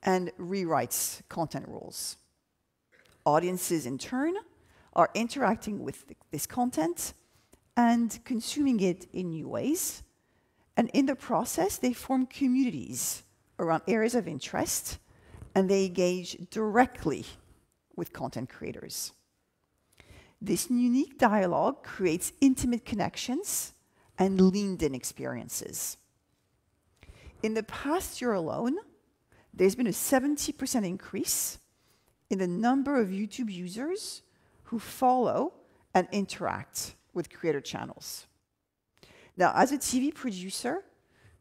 and rewrites content rules. Audiences, in turn, are interacting with this content and consuming it in new ways. And in the process, they form communities around areas of interest, and they engage directly with content creators. This unique dialogue creates intimate connections and leaned-in experiences. In the past year alone, there's been a 70% increase in the number of YouTube users who follow and interact with creator channels. Now, as a TV producer,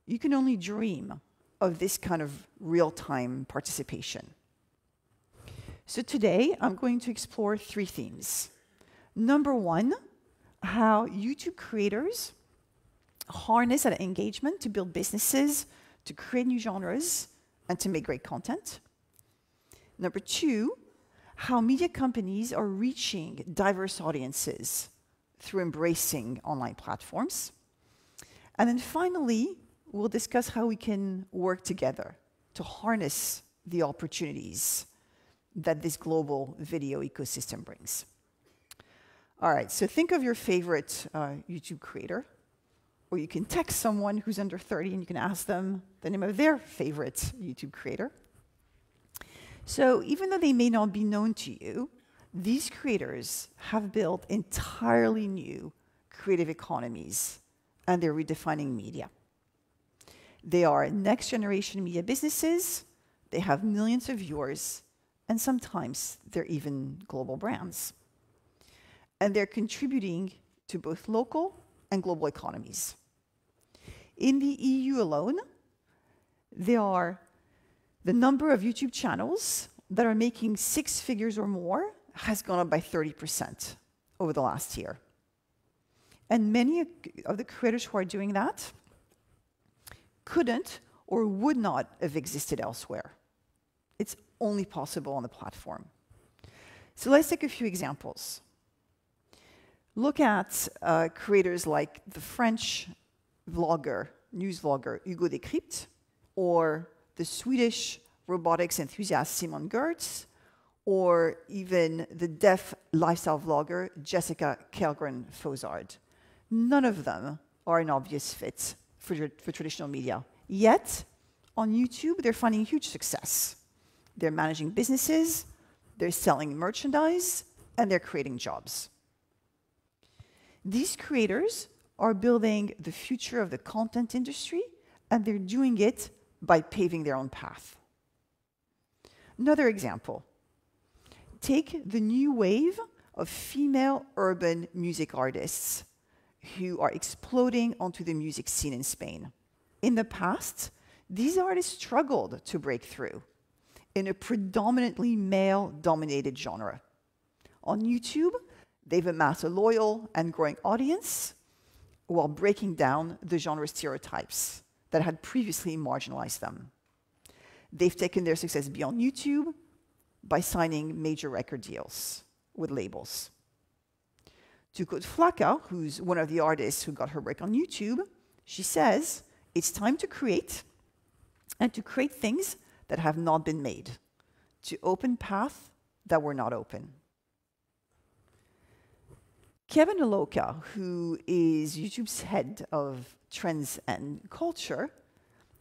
you can only dream of this kind of real-time participation. So today, I'm going to explore 3 themes. Number 1, how YouTube creators harness that engagement to build businesses, to create new genres, and to make great content. Number 2, how media companies are reaching diverse audiences through embracing online platforms. And then finally, we'll discuss how we can work together to harness the opportunities that this global video ecosystem brings. All right, so think of your favorite YouTube creator, or you can text someone who's under 30 and you can ask them the name of their favorite YouTube creator. So even though they may not be known to you, these creators have built entirely new creative economies, and they're redefining media. They are next-generation media businesses, they have millions of viewers, and sometimes they're even global brands. And they're contributing to both local and global economies. In the EU alone, the number of YouTube channels that are making 6 figures or more has gone up by 30% over the last year. And many of the creators who are doing that couldn't or would not have existed elsewhere. It's only possible on the platform. So let's take a few examples. Look at creators like the French news vlogger Hugo Décrypte, or the Swedish robotics enthusiast Simon Gertz, or even the deaf lifestyle vlogger Jessica Kjellgren-Fozard. None of them are an obvious fit for traditional media. Yet, on YouTube, they're finding huge success. They're managing businesses, they're selling merchandise, and they're creating jobs. These creators are building the future of the content industry, and they're doing it by paving their own path. Another example. Take the new wave of female urban music artists who are exploding onto the music scene in Spain. In the past, these artists struggled to break through in a predominantly male-dominated genre. On YouTube, they've amassed a loyal and growing audience while breaking down the genre stereotypes that had previously marginalized them. They've taken their success beyond YouTube by signing major record deals with labels. To quote Flaka, who's one of the artists who got her break on YouTube, she says, "It's time to create, and to create things that have not been made, to open paths that were not open." Kevin Aloka, who is YouTube's head of trends and culture,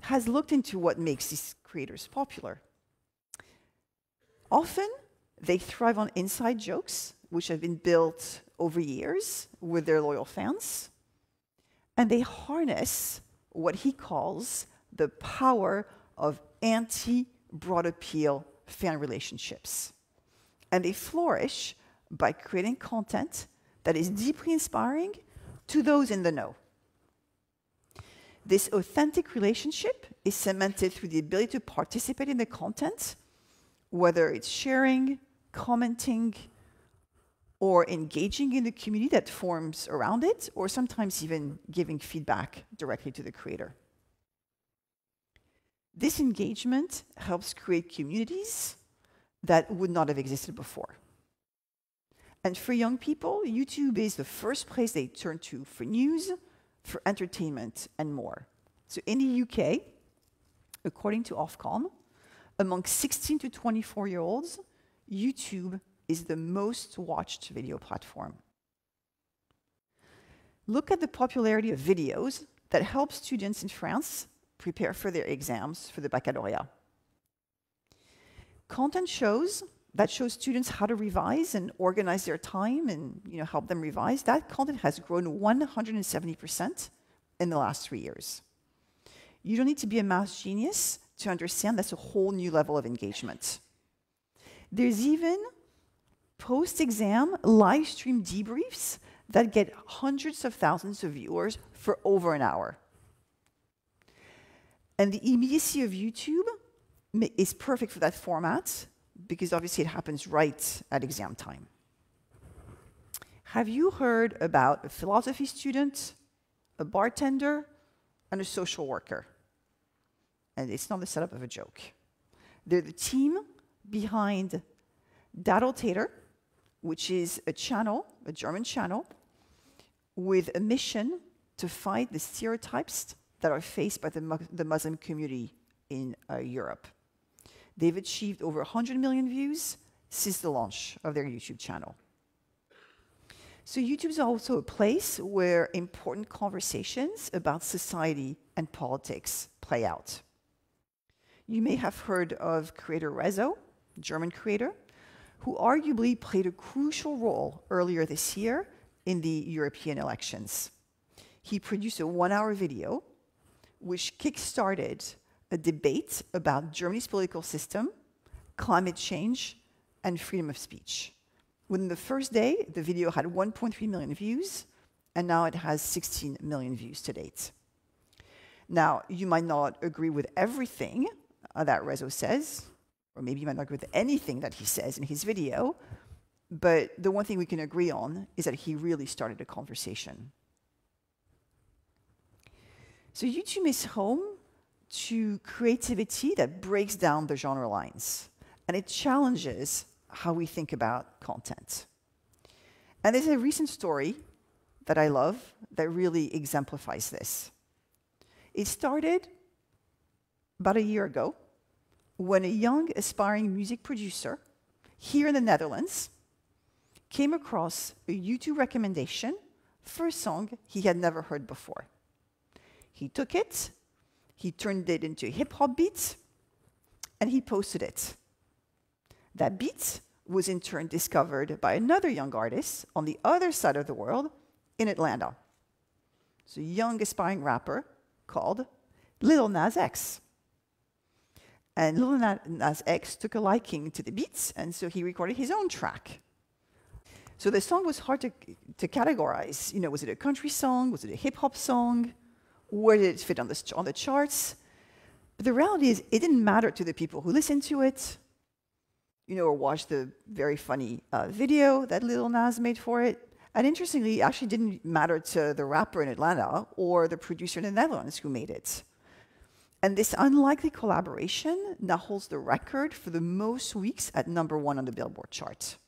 has looked into what makes these creators popular. Often, they thrive on inside jokes, which have been built over years with their loyal fans, and they harness what he calls the power of anti-broad appeal fan relationships. And they flourish by creating content that is deeply inspiring to those in the know. This authentic relationship is cemented through the ability to participate in the content, whether it's sharing, commenting, or engaging in the community that forms around it, or sometimes even giving feedback directly to the creator. This engagement helps create communities that would not have existed before. And for young people, YouTube is the first place they turn to for news, for entertainment, and more. So in the UK, according to Ofcom, among 16 to 24-year-olds, YouTube is the most watched video platform. Look at the popularity of videos that help students in France prepare for their exams for the baccalaureate. Content shows that shows students how to revise and organize their time and help them revise. That content has grown 170% in the last 3 years. You don't need to be a math genius to understand that's a whole new level of engagement. There's even post-exam live stream debriefs that get hundreds of thousands of viewers for over an hour. And the immediacy of YouTube is perfect for that format because obviously it happens right at exam time. Have you heard about a philosophy student, a bartender, and a social worker? And it's not the setup of a joke. They're the team behind Untitled, which is a channel, a German channel, with a mission to fight the stereotypes that are faced by the Muslim community in Europe. They've achieved over 100 million views since the launch of their YouTube channel. So YouTube is also a place where important conversations about society and politics play out. You may have heard of creator Rezo, a German creator, who arguably played a crucial role earlier this year in the European elections. He produced a 1-hour video which kick-started a debate about Germany's political system, climate change, and freedom of speech. Within the first day, the video had 1.3 million views, and now it has 16 million views to date. Now, you might not agree with everything that Rezo says, or maybe you might not agree with anything that he says in his video, but the one thing we can agree on is that he really started a conversation. So YouTube is home to creativity that breaks down the genre lines, and it challenges how we think about content. And there's a recent story that I love that really exemplifies this. It started about a year ago when a young aspiring music producer here in the Netherlands came across a YouTube recommendation for a song he had never heard before. He took it, he turned it into a hip-hop beat, and he posted it. That beat was in turn discovered by another young artist on the other side of the world in Atlanta. It's a young aspiring rapper called Lil Nas X. And Lil Nas X took a liking to the beats, and so he recorded his own track. So the song was hard to categorize. Was it a country song? Was it a hip-hop song? Where did it fit on the charts? But the reality is, it didn't matter to the people who listened to it, or watched the very funny video that Lil Nas made for it. And interestingly, it actually didn't matter to the rapper in Atlanta or the producer in the Netherlands who made it. And this unlikely collaboration now holds the record for the most weeks at #1 on the Billboard chart.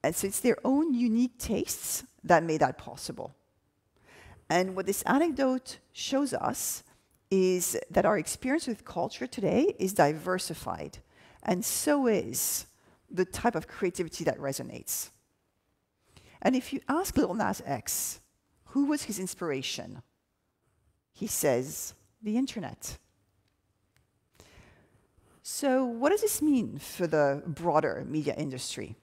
And so it's their own unique tastes that made that possible. And what this anecdote shows us is that our experience with culture today is diversified, and so is the type of creativity that resonates. And if you ask Lil Nas X, who was his inspiration? He says, the internet. So what does this mean for the broader media industry?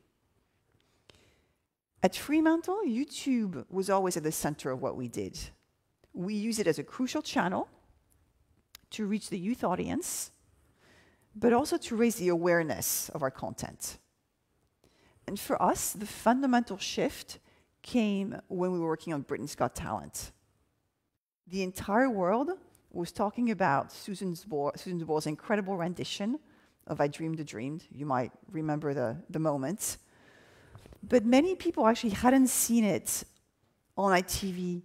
At Fremantle, YouTube was always at the center of what we did. We use it as a crucial channel to reach the youth audience, but also to raise the awareness of our content. And for us, the fundamental shift came when we were working on Britain's Got Talent. The entire world was talking about Susan Boyle's incredible rendition of I Dreamed a Dream. You might remember the moment. But many people actually hadn't seen it on ITV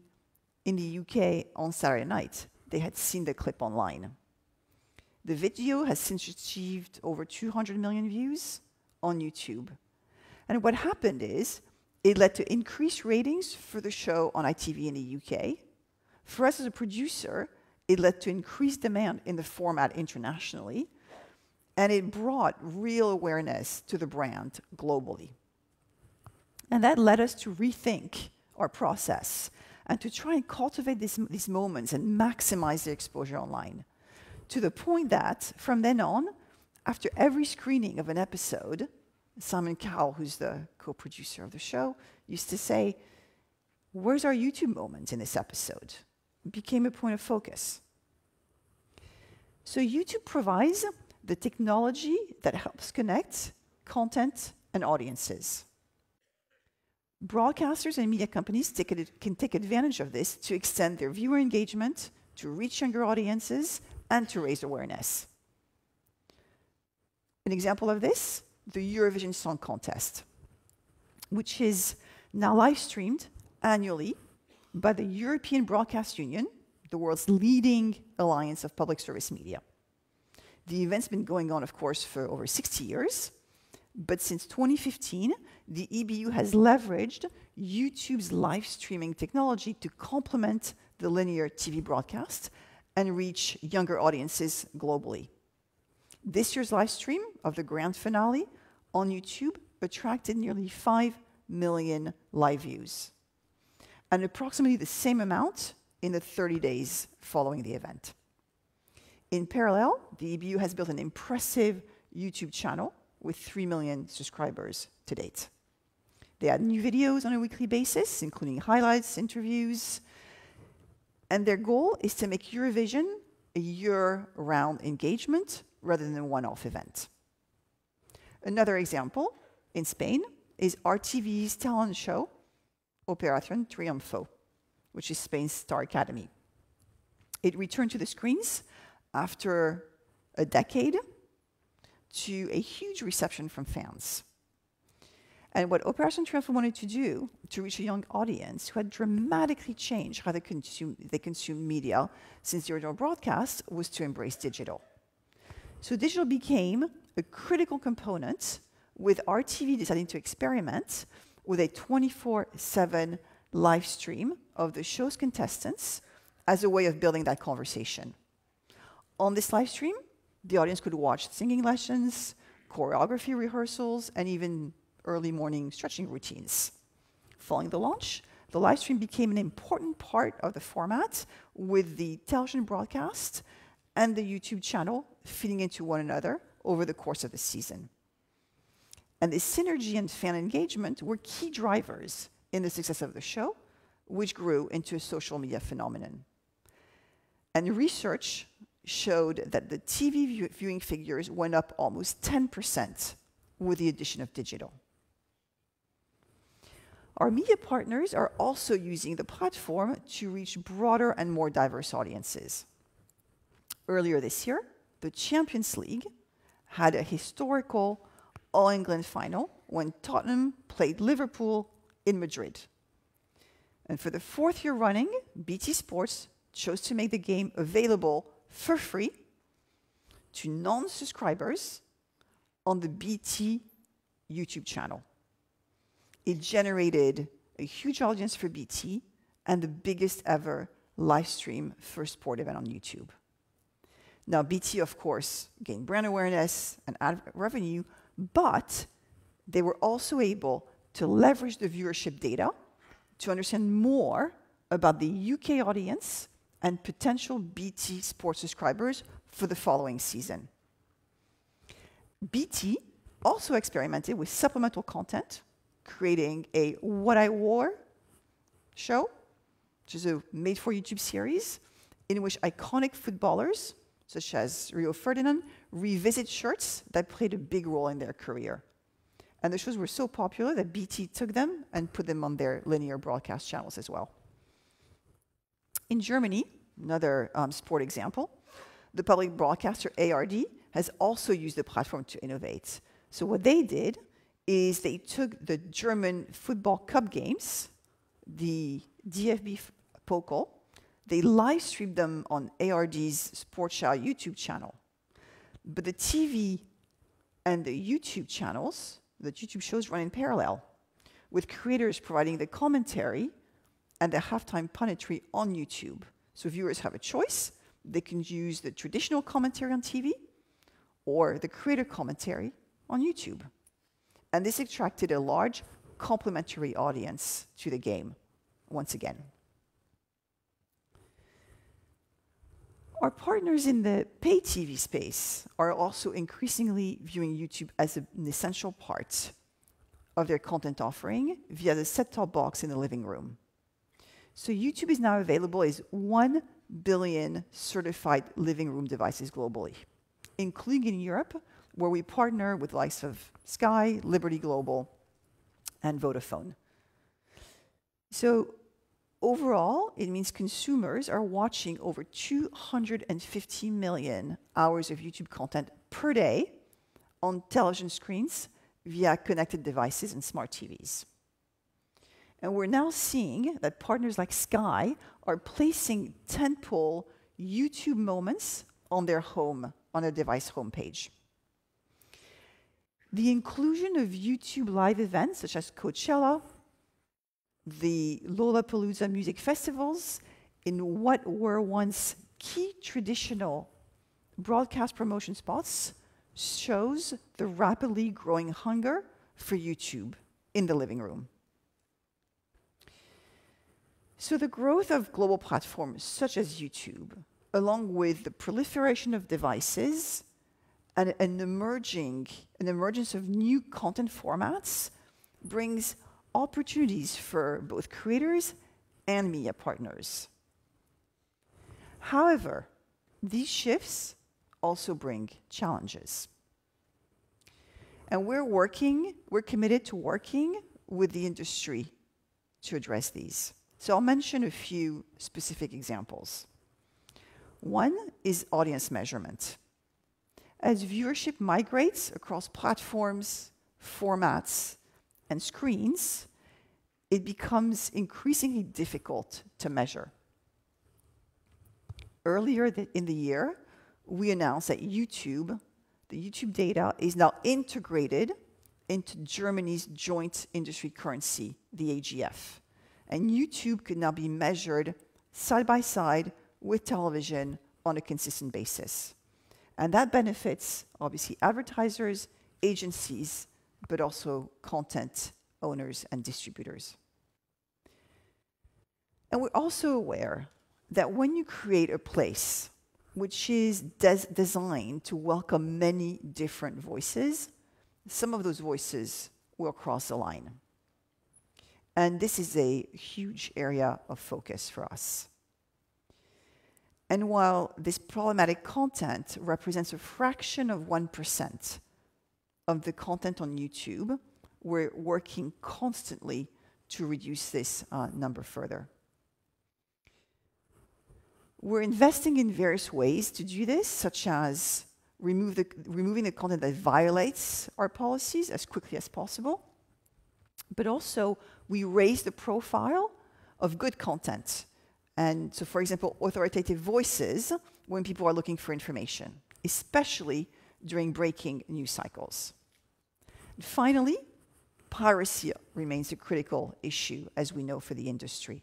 in the UK on Saturday night. They had seen the clip online. The video has since achieved over 200 million views on YouTube. And what happened is, it led to increased ratings for the show on ITV in the UK. For us as a producer, it led to increased demand in the format internationally. And it brought real awareness to the brand globally. And that led us to rethink our process and to try and cultivate these moments and maximize their exposure online. To the point that, from then on, after every screening of an episode, Simon Cowell, who's the co-producer of the show, used to say, "Where's our YouTube moment in this episode?" It became a point of focus. So YouTube provides the technology that helps connect content and audiences. Broadcasters and media companies can take advantage of this to extend their viewer engagement, to reach younger audiences, and to raise awareness. An example of this, the Eurovision Song Contest, which is now live-streamed annually by the European Broadcast Union, the world's leading alliance of public service media. The event's been going on, of course, for over 60 years, but since 2015, the EBU has leveraged YouTube's live streaming technology to complement the linear TV broadcast and reach younger audiences globally. This year's live stream of the grand finale on YouTube attracted nearly 5 million live views, and approximately the same amount in the 30 days following the event. In parallel, the EBU has built an impressive YouTube channel with 3 million subscribers to date. They add new videos on a weekly basis, including highlights, interviews, and their goal is to make Eurovision a year-round engagement rather than a one-off event. Another example, in Spain, is RTV's talent show, Operación Triunfo, which is Spain's Star Academy. It returned to the screens after a decade to a huge reception from fans. And what Operación Triunfo wanted to do to reach a young audience who had dramatically changed how they consume media since the original broadcast was to embrace digital. So digital became a critical component, with RTV deciding to experiment with a 24/7 live stream of the show's contestants as a way of building that conversation. On this live stream, the audience could watch singing lessons, choreography rehearsals, and even early morning stretching routines. Following the launch, the live stream became an important part of the format, with the television broadcast and the YouTube channel feeding into one another over the course of the season. And this synergy and fan engagement were key drivers in the success of the show, which grew into a social media phenomenon. And research showed that the TV viewing figures went up almost 10% with the addition of digital. Our media partners are also using the platform to reach broader and more diverse audiences. Earlier this year, the Champions League had a historical All-England final when Tottenham played Liverpool in Madrid. And for the 4th year running, BT Sports chose to make the game available for free to non-subscribers on the BT YouTube channel. It generated a huge audience for BT and the biggest ever live stream for a sport event on YouTube. Now, BT, of course, gained brand awareness and ad revenue, but they were also able to leverage the viewership data to understand more about the UK audience and potential BT Sports subscribers for the following season. BT also experimented with supplemental content, creating a What I Wore show, which is a made-for-YouTube series in which iconic footballers, such as Rio Ferdinand, revisit shirts that played a big role in their career. And the shows were so popular that BT took them and put them on their linear broadcast channels as well. In Germany, another sport example, the public broadcaster ARD has also used the platform to innovate. So what they did is they took the German football cup games, the DFB Pokal, they live streamed them on ARD's Sportschau YouTube channel. But the TV and the YouTube channels, the YouTube shows run in parallel, with creators providing the commentary and the halftime punditry on YouTube. So viewers have a choice. They can use the traditional commentary on TV, or the creator commentary on YouTube. And this attracted a large complementary audience to the game, once again. Our partners in the pay TV space are also increasingly viewing YouTube as an essential part of their content offering via the set-top box in the living room. So YouTube is now available as 1 billion certified living room devices globally, including in Europe, where we partner with the likes of Sky, Liberty Global, and Vodafone. So overall, it means consumers are watching over 250 million hours of YouTube content per day on television screens via connected devices and smart TVs. And we're now seeing that partners like Sky are placing tentpole YouTube moments on their device homepage. The inclusion of YouTube live events such as Coachella, the Lollapalooza music festivals, in what were once key traditional broadcast promotion spots shows the rapidly growing hunger for YouTube in the living room. So the growth of global platforms such as YouTube, along with the proliferation of devices and an emergence of new content formats, brings opportunities for both creators and media partners. However, these shifts also bring challenges. And we're committed to working with the industry to address these. So I'll mention a few specific examples. One is audience measurement. As viewership migrates across platforms, formats, and screens, it becomes increasingly difficult to measure. Earlier in the year, we announced that the YouTube data is now integrated into Germany's joint industry currency, the AGF. And YouTube could now be measured side by side with television on a consistent basis. And that benefits, obviously, advertisers, agencies, but also content owners and distributors. And we're also aware that when you create a place which is designed to welcome many different voices, some of those voices will cross the line. And this is a huge area of focus for us. And while this problematic content represents a fraction of 1% of the content on YouTube, we're working constantly to reduce this number further. We're investing in various ways to do this, such as removing the content that violates our policies as quickly as possible. But also, we raise the profile of good content. And so, for example, authoritative voices when people are looking for information, especially during breaking news cycles. And finally, piracy remains a critical issue, as we know, for the industry.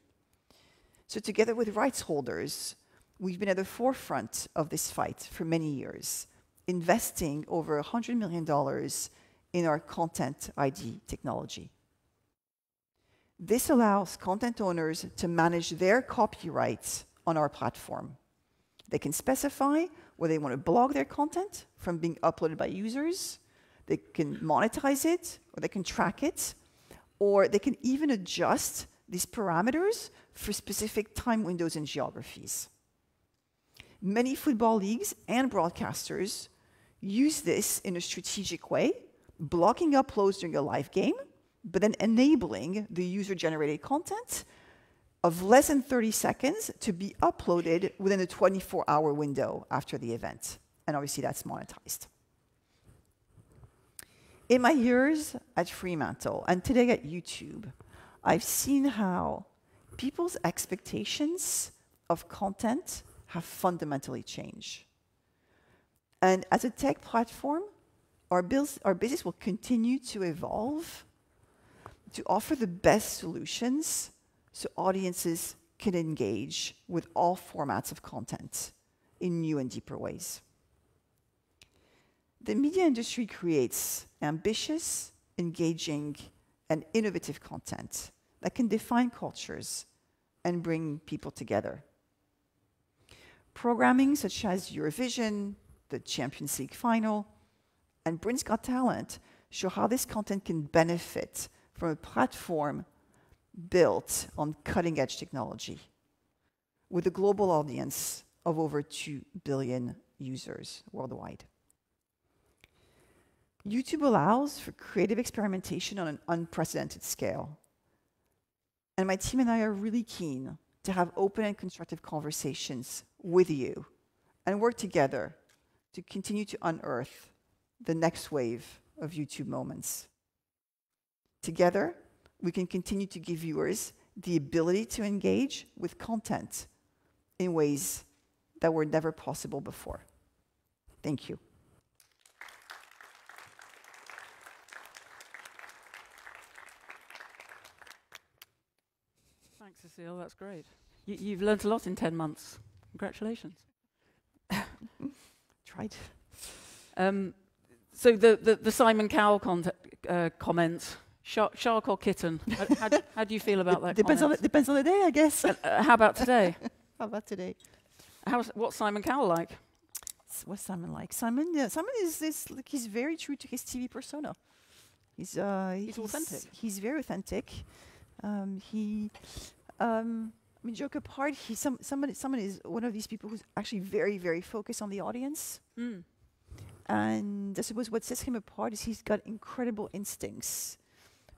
So together with rights holders, we've been at the forefront of this fight for many years, investing over $100 million in our Content ID technology. This allows content owners to manage their copyrights on our platform. They can specify whether they want to block their content from being uploaded by users, they can monetize it, or they can track it, or they can even adjust these parameters for specific time windows and geographies. Many football leagues and broadcasters use this in a strategic way, blocking uploads during a live game, but then enabling the user-generated content of less than 30 seconds to be uploaded within a 24-hour window after the event. And obviously, that's monetized. In my years at Fremantle and today at YouTube, I've seen how people's expectations of content have fundamentally changed. And as a tech platform, our business will continue to evolve to offer the best solutions so audiences can engage with all formats of content in new and deeper ways. The media industry creates ambitious, engaging, and innovative content that can define cultures and bring people together. Programming such as Eurovision, the Champions League final, and Britain's Got Talent show how this content can benefit from a platform built on cutting-edge technology with a global audience of over 2 billion users worldwide. YouTube allows for creative experimentation on an unprecedented scale. And my team and I are really keen to have open and constructive conversations with you and work together to continue to unearth the next wave of YouTube moments. Together, we can continue to give viewers the ability to engage with content in ways that were never possible before. Thank you. Thanks, Cécile. That's great. You've learnt a lot in 10 months. Congratulations. Tried. So the Simon Cowell comment, shark or kitten? How do you feel about that Depends on the day, I guess. How about today? How about today? What's Simon Cowell like? What's Simon like? Simon is like, he's very true to his TV persona. He's authentic. He's very authentic. I mean, joke apart, someone is one of these people who's actually very, very focused on the audience. Mm. And I suppose what sets him apart is he's got incredible instincts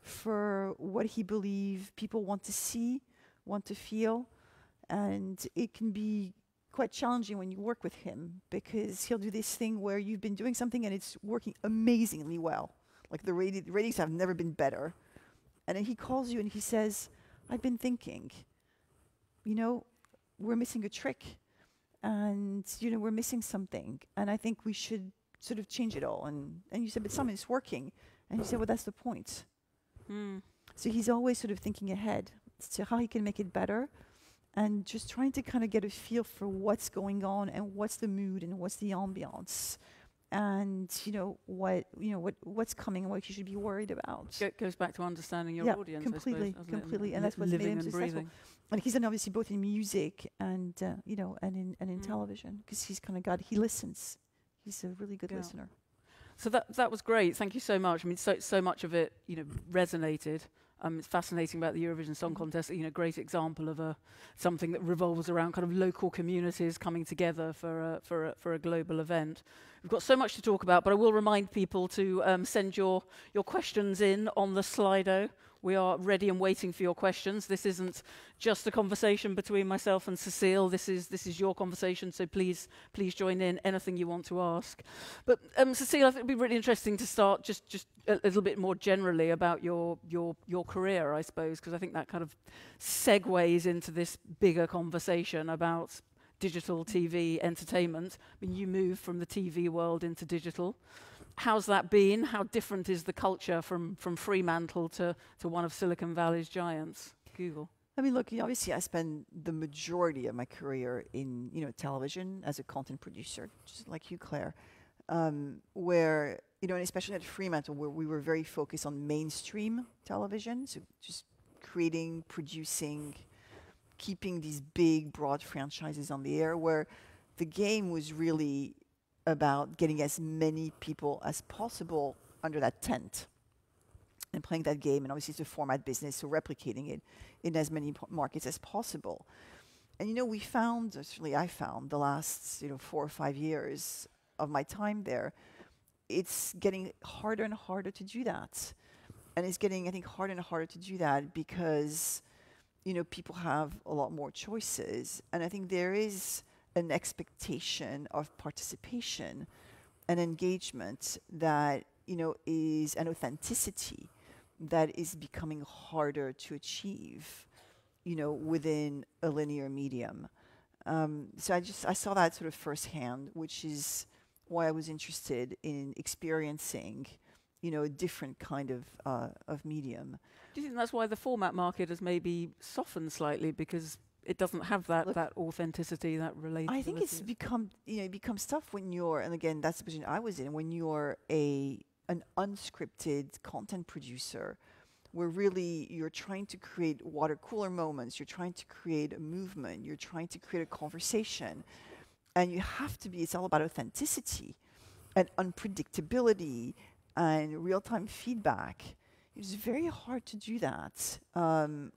for what he believes people want to see, want to feel. And it can be quite challenging when you work with him because he'll do this thing where you've been doing something and it's working amazingly well. Like the ratings have never been better. And then he calls you and he says, I've been thinking, you know, we're missing a trick and, you know, we're missing something. And I think we should sort of change it all. And you said, but Simon, it's working. And he said, well, that's the point. Mm. So he's always sort of thinking ahead as to how he can make it better and just trying to kind of get a feel for what's going on and what's the mood and what's the ambiance. And what's coming and what you should be worried about. It goes back to understanding your audience. Completely, I suppose, completely, and that's what's made him successful. And he's done obviously both in music and and in television because he listens. He's a really good listener. So that was great. Thank you so much. I mean, so much of it resonated. It's fascinating about the Eurovision Song Contest. Great example of something that revolves around kind of local communities coming together for a global event. We've got so much to talk about, but I will remind people to send your questions in on the Slido. We are ready and waiting for your questions. This isn't just a conversation between myself and Cécile. This is your conversation, so please join in anything you want to ask. But Cécile, I think it'd be really interesting to start just a little bit more generally about your career, I suppose, because I think that kind of segues into this bigger conversation about digital TV entertainment. I mean, you moved from the TV world into digital. How's that been? How different is the culture from Fremantle to one of Silicon Valley's giants, Google? I mean, look, obviously I spent the majority of my career in television as a content producer, just like you, Claire, where, and especially at Fremantle, where we were very focused on mainstream television, so just creating, producing, keeping these big, broad franchises on the air, where the game was really about getting as many people as possible under that tent and playing that game. And obviously it's a format business, so replicating it in as many markets as possible. And we found, certainly I found, the last 4 or 5 years of my time there, it's getting harder and harder to do that. And it's getting, I think, harder and harder to do that because people have a lot more choices. And I think there is an expectation of participation and engagement that, is an authenticity that is becoming harder to achieve, within a linear medium. So I saw that sort of firsthand, which is why I was interested in experiencing, a different kind of medium. Do you think that's why the format market has maybe softened slightly because it doesn't have that Look, that authenticity, that relatability. I think it's become, it becomes tough when you're, and again, that's the position I was in, when you're an unscripted content producer, where really you're trying to create water cooler moments, you're trying to create a movement, you're trying to create a conversation, and you have to be, it's all about authenticity and unpredictability and real-time feedback. It's very hard to do that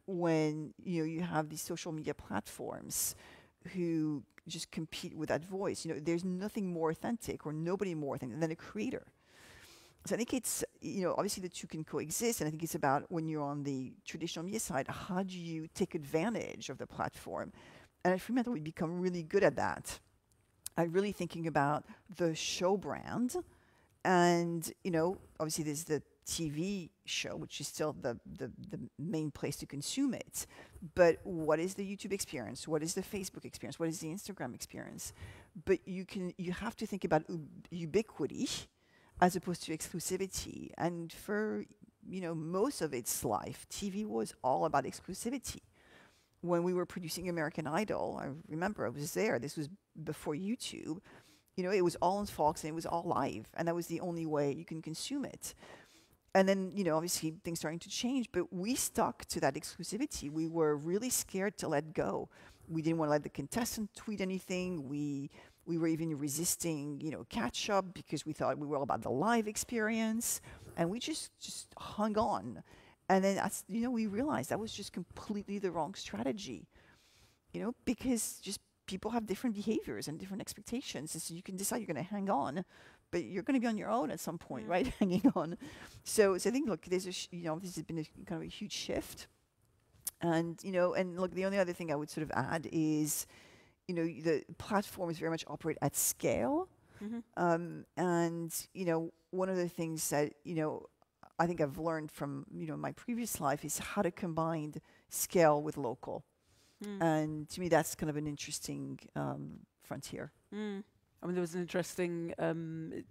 when you have these social media platforms who just compete with that voice. There's nothing more authentic or nobody more authentic than a creator. So I think it's, obviously the two can coexist, and I think it's about when you're on the traditional media side, how do you take advantage of the platform? And at Fremantle, we become really good at that. I'm really thinking about the show brand, and, obviously there's the TV show, which is still the main place to consume it. But what is the YouTube experience? What is the Facebook experience? What is the Instagram experience? But you have to think about ubiquity as opposed to exclusivity. And for, most of its life, TV was all about exclusivity. When we were producing American Idol, I remember I was there, this was before YouTube, it was all on Fox and it was all live, and that was the only way you can consume it. And then, obviously things starting to change, but we stuck to that exclusivity. We were really scared to let go. We didn't want to let the contestant tweet anything. We were even resisting, catch up, because we thought we were all about the live experience, and we just hung on. And then, we realized that was just completely the wrong strategy, because just people have different behaviors and different expectations. And so you can decide you're going to hang on, but you're going to be on your own at some point, right? Hanging on. So I think, look, there's this has been a kind of a huge shift. And, and look, the only other thing I would sort of add is, the platforms very much operate at scale. And, one of the things that, I think I've learned from, my previous life is how to combine scale with local. And to me, that's kind of an interesting frontier. I mean, there was an interesting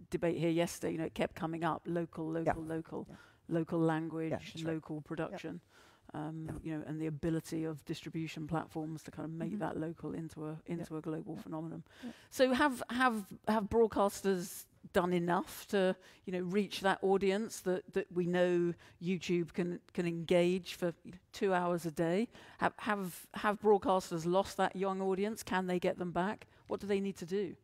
debate here yesterday. It kept coming up: local language, local production. And the ability of distribution platforms to kind of make that local into a global phenomenon. So have broadcasters done enough to reach that audience that we know YouTube can engage for 2 hours a day? Have broadcasters lost that young audience? Can they get them back? What do they need to do?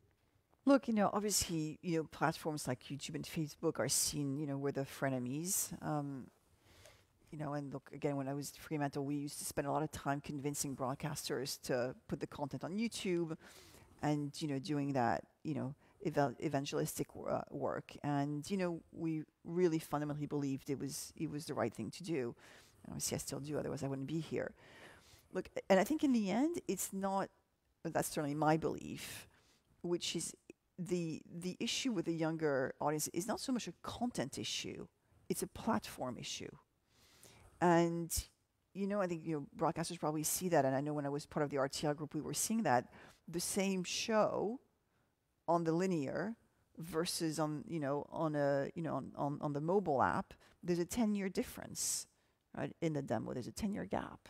Look, obviously, platforms like YouTube and Facebook are seen, we're the frenemies. And look, again, when I was at Fremantle, we used to spend a lot of time convincing broadcasters to put the content on YouTube and, doing that, evangelistic work. And, we really fundamentally believed it was the right thing to do. And obviously, I still do, otherwise I wouldn't be here. Look, and I think in the end, it's not, that's certainly my belief, which is the issue with the younger audience is not so much a content issue, it's a platform issue. And, I think, broadcasters probably see that. And I know when I was part of the RTL group, we were seeing that the same show on the linear versus on the mobile app, there's a 10-year difference, right? In the demo, there's a 10-year gap.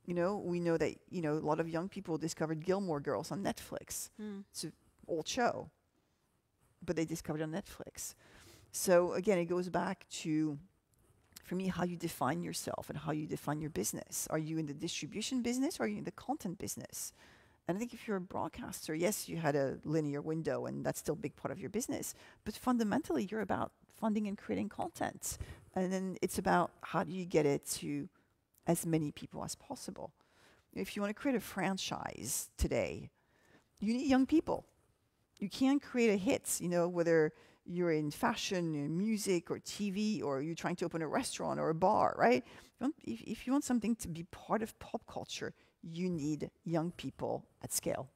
We know that, a lot of young people discovered Gilmore Girls on Netflix. It's an old show, but they discovered it on Netflix. So again, it goes back to, for me, how you define yourself and how you define your business. Are you in the distribution business or are you in the content business? And I think if you're a broadcaster, yes, you had a linear window and that's still a big part of your business, but fundamentally you're about funding and creating content. And then it's about how do you get it to as many people as possible. If you want to create a franchise today, you need young people. You can't create a hit, whether you're in fashion, in music, or TV, or you're trying to open a restaurant or a bar, right? If you want something to be part of pop culture, you need young people at scale.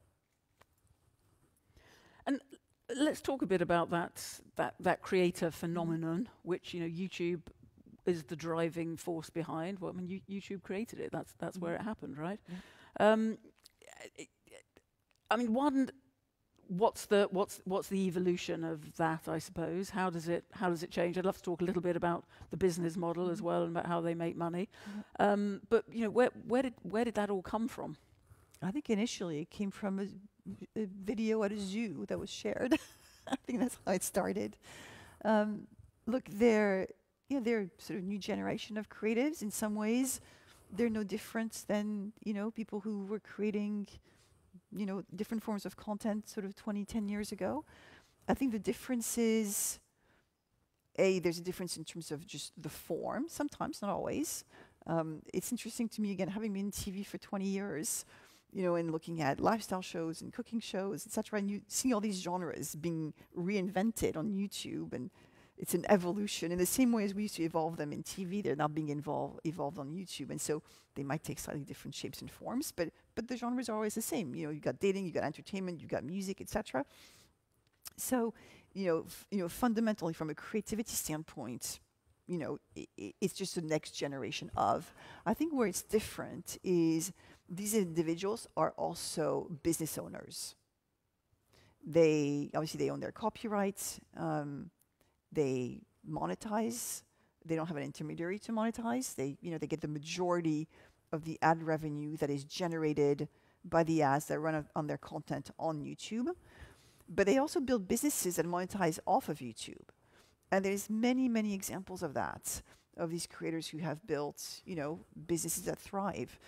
And let's talk a bit about that creator phenomenon, which YouTube is the driving force behind. Well, I mean, YouTube created it. That's where it happened, right? I mean, what's the evolution of that, I suppose? How does it change? I'd love to talk a little bit about the business model as well and about how they make money. But where did that all come from? I think initially it came from a video at a zoo that was shared. I think that's how it started. Look, they're sort of new generation of creatives. In some ways, they're no different than, people who were creating, different forms of content sort of 10 years ago. I think the difference is, there's a difference in terms of just the form, sometimes, not always. It's interesting to me, again, having been in TV for 20 years, and looking at lifestyle shows and cooking shows, etc., and you see all these genres being reinvented on YouTube, and it's an evolution. In the same way as we used to evolve them in TV, they're now being evolved on YouTube, and so they might take slightly different shapes and forms, but the genres are always the same. You've got dating, you've got entertainment, you've got music, etc. So, fundamentally, from a creativity standpoint, it's just the next generation of. I think where it's different is these individuals are also business owners. They own their copyrights. They monetize. They don't have an intermediary to monetize. They get the majority of the ad revenue that is generated by the ads that run on their content on YouTube. But they also build businesses that monetize off of YouTube. And there's many, many examples of that, of these creators who have built, businesses that thrive.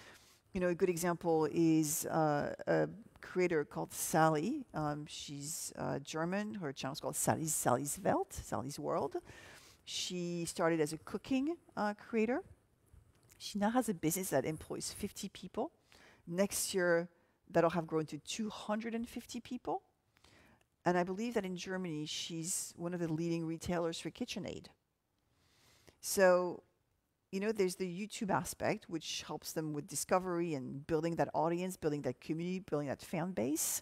A good example is a creator called Sally. She's German. Her channel's called Sally's Welt, Sally's World. She started as a cooking creator. She now has a business that employs 50 people. Next year, that'll have grown to 250 people. And I believe that in Germany, she's one of the leading retailers for KitchenAid. So, there's the YouTube aspect, which helps them with discovery and building that audience, building that community, building that fan base.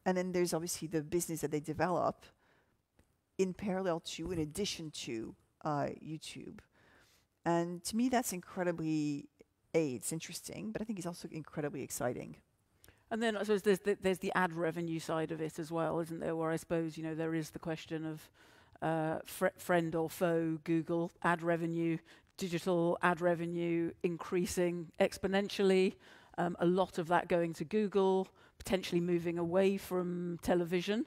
And then there's obviously the business that they develop in parallel to, in addition to, YouTube. And to me, that's incredibly, it's interesting, but I think it's also incredibly exciting. And then I suppose there's the ad revenue side of it as well, isn't there? Where I suppose there is the question of friend or foe, Google ad revenue, digital ad revenue increasing exponentially. A lot of that going to Google, potentially moving away from television.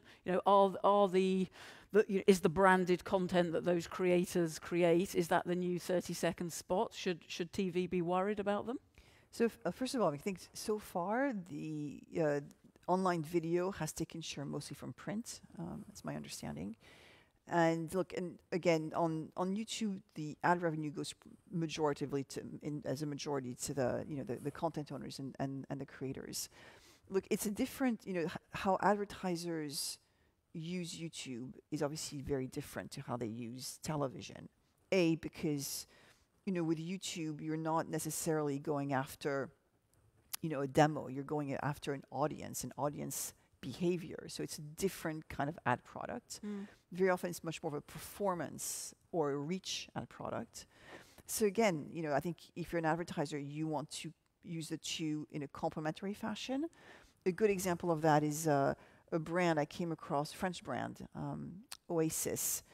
Is the branded content that those creators create, is that the new 30-second spot? Should TV be worried about them? So first of all, I think so far the online video has taken share mostly from print. That's my understanding. And look, and again, on YouTube, the ad revenue goes majoritively as a majority to the content owners and the creators. Look, it's a different, how advertisers use YouTube is obviously very different to how they use television. Because with YouTube, you're not necessarily going after, a demo. You're going after an audience behavior. So it's a different kind of ad product. Very often, it's much more of a performance or a reach ad product. So again, I think if you're an advertiser, you want to use the two in a complementary fashion. A good example of that is a brand I came across, French brand, Oasis.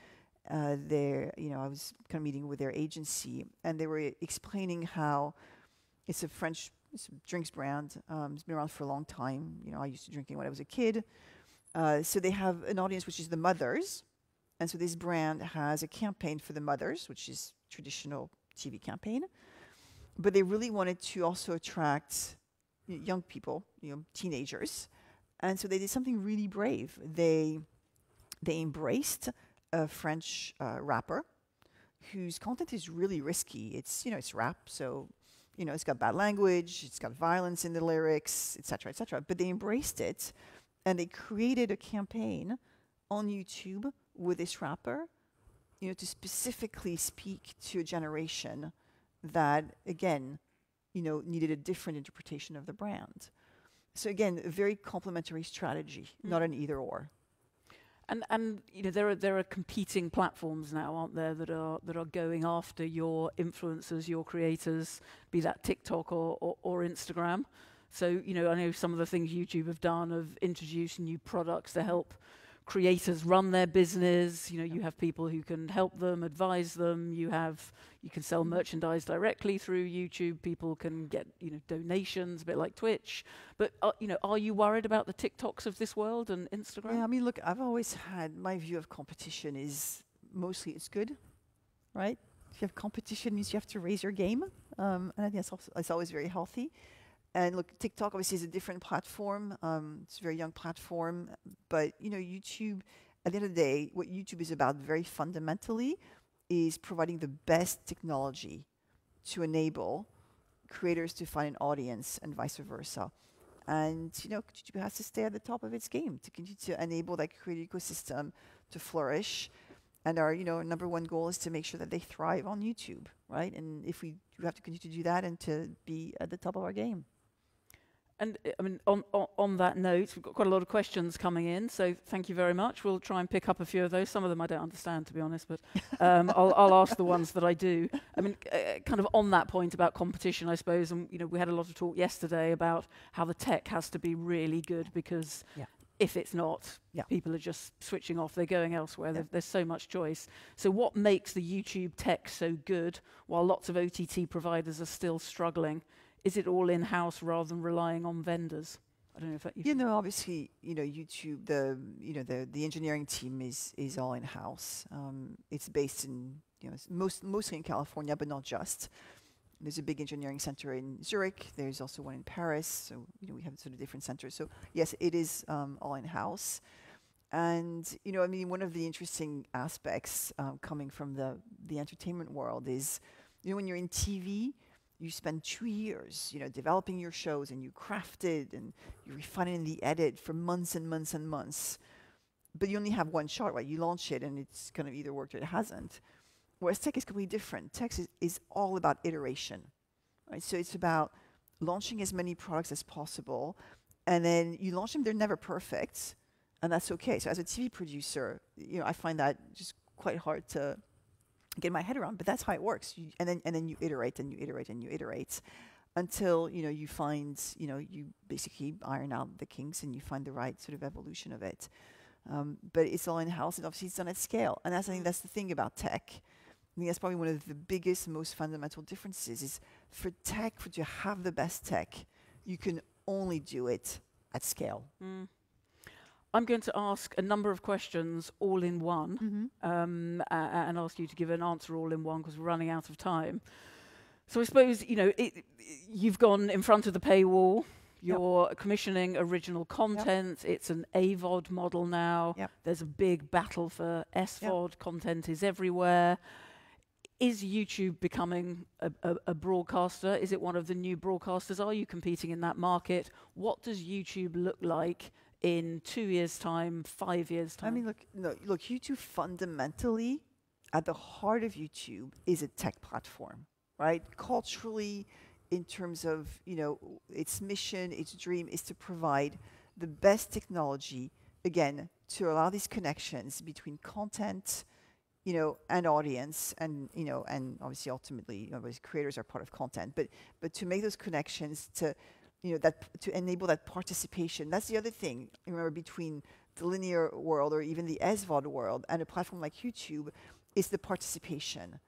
I was kind of meeting with their agency, and they were explaining how it's a French drinks brand. It's been around for a long time. I used to drinking when I was a kid. So they have an audience which is the mothers, and so this brand has a campaign for the mothers, which is traditional TV campaign. But they really wanted to also attract young people, teenagers, and so they did something really brave. They embraced a French rapper whose content is really risky. It's rap, so it's got bad language, it's got violence in the lyrics, etc., etc. But they embraced it, and they created a campaign on YouTube with this rapper, to specifically speak to a generation that, again, needed a different interpretation of the brand. So again, a very complementary strategy, not an either or. And there are competing platforms now, aren't there, that are going after your influencers, your creators, be that TikTok or Instagram. So I know some of the things YouTube have done have introduced new products to help creators run their business. You know, you have people who can help them, advise them. You can sell merchandise directly through YouTube. People can get, you know, donations, a bit like Twitch. But you know, are you worried about the TikToks of this world and Instagram? Yeah, I mean, look, I've always had my view of competition is mostly it's good, right? If you have competition, means you have to raise your game, and I think it's always very healthy. And look, TikTok obviously is a different platform. It's a very young platform, but you know, YouTube. At the end of the day, what YouTube is about, very fundamentally, is providing the best technology to enable creators to find an audience, and vice versa. And you know, YouTube has to stay at the top of its game to continue to enable that creator ecosystem to flourish. And our, you know, number one goal is to make sure that they thrive on YouTube, right? And if we have to continue to do that and to be at the top of our game. And I mean, on that note, we've got quite a lot of questions coming in, so thank you very much. We'll try and pick up a few of those. Some of them I don't understand, to be honest, but I'll ask the ones that I do. I mean, kind of on that point about competition, I suppose, and you know, we had a lot of talk yesterday about how the tech has to be really good, because if it's not, people are just switching off. They're going elsewhere. There's so much choice. So what makes the YouTube tech so good while lots of OTT providers are still struggling? Is it all in-house rather than relying on vendors? I don't know if that you know, obviously, you know, YouTube, the engineering team is all in-house. It's based in, you know, mostly in California, but not just. There's a big engineering center in Zurich. There's also one in Paris. So, you know, we have sort of different centers. So yes, it is all in-house. And, you know, I mean, one of the interesting aspects coming from the entertainment world is, you know, when you're in TV, you spend 2 years, you know, developing your shows, and you craft it and you refine it in the edit for months and months and months. But you only have one shot, right? You launch it and it's kind of either worked or it hasn't. Whereas tech is completely different. Tech is all about iteration, right? So it's about launching as many products as possible, and then you launch them, they're never perfect, and that's okay. So as a TV producer, you know, I find that just quite hard to get my head around, but that's how it works. And then you iterate and you iterate and you iterate until, you know, you find, you know, you basically iron out the kinks and you find the right sort of evolution of it. But it's all in-house, and obviously it's done at scale. And I think that's the thing about tech. I think that's probably one of the biggest, most fundamental differences is for tech, to have the best tech, you can only do it at scale. I'm going to ask a number of questions all in one, and ask you to give an answer all in one, because we're running out of time. So I suppose, you know, you've gone in front of the paywall. You're commissioning original content. It's an AVOD model now. There's a big battle for SVOD. Content is everywhere. Is YouTube becoming a broadcaster? Is it one of the new broadcasters? Are you competing in that market? What does YouTube look like in 2 years' time, 5 years' time? I mean, look, YouTube fundamentally, at the heart of YouTube, is a tech platform, right? Culturally, in terms of, you know, its mission, its dream is to provide the best technology, again, to allow these connections between content, you know, and audience, and, you know, and obviously ultimately, you know, creators are part of content, but to make those connections to, you know, to enable that participation. That's the other thing, remember, between the linear world or even the SVOD world and a platform like YouTube is the participation.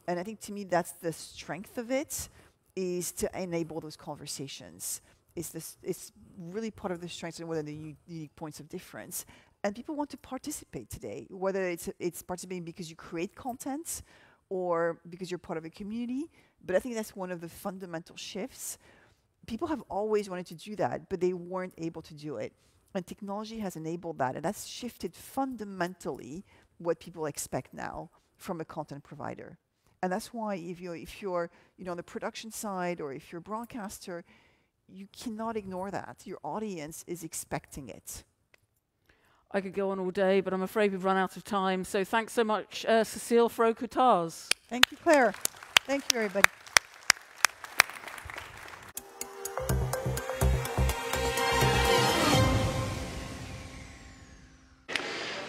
And I think, to me, that's the strength of it, is to enable those conversations. It's really part of the strengths and one of the unique points of difference. And people want to participate today, whether it's participating because you create content or because you're part of a community. But I think that's one of the fundamental shifts. People have always wanted to do that, but they weren't able to do it. And technology has enabled that, and that's shifted fundamentally what people expect now from a content provider. And that's why if you're you know, on the production side, or if you're a broadcaster, you cannot ignore that. Your audience is expecting it. I could go on all day, but I'm afraid we've run out of time. So thanks so much, Cécile Frot-Coutaz. Thank you, Claire. Thank you, everybody.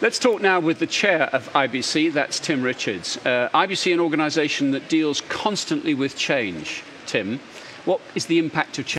Let's talk now with the chair of IBC, that's Tim Richards. IBC, an organisation that deals constantly with change. Tim, what is the impact of change?